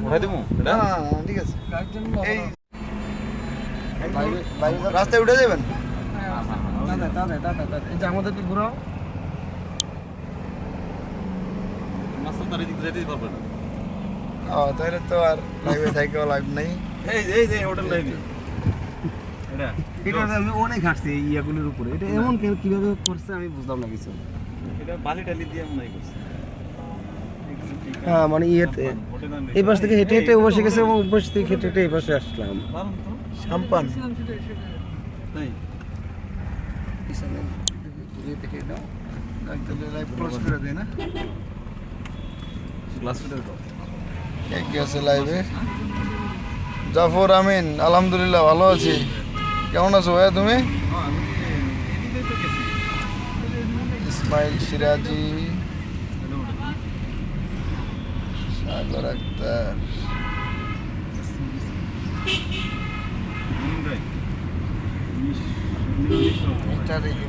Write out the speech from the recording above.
উঠাই দেবো এটা? হ্যাঁ ঠিক আছে। এই রাস্তায় উঠে যাবেন। এই যে আমাদের একটু ঘুরাও। মাস্টার তার এদিকে যেতেই পারবে না। তাহলে তো আর লাইভে থাকেও লাভ নেই। এই হোটেল লাইভে এটা এটা আমি অনেক ঘাটছি এই ইয়াগুলোর উপরে। এটা এমন কিভাবে করছে আমি বুঝলাম না কিছু। এটা বালি টালি দিয়ে মনে হয় করছে। হ্যাঁ মানে ইয়েতে এই পাশ থেকে হেঁটে হেঁটে ওপাশে গেছে এবং ওপাশ থেকে হেঁটে হেঁটে এই পাশে আসলাম। দারুণ তো। সাম্পান তাই লাইভ ক্লোজ করে দেয় না। ক্লাস ফিটার দাও। কে আছে লাইভে? জাফর আমিন, আলহামদুলিল্লাহ ভালো আছি। কেমন আছো ভাইয়া তুমি? আমি এদিকে তো গেছি। ইসমাইল সিরাজি, সাগর আক্তার, মুন্ডাই এটা রেখে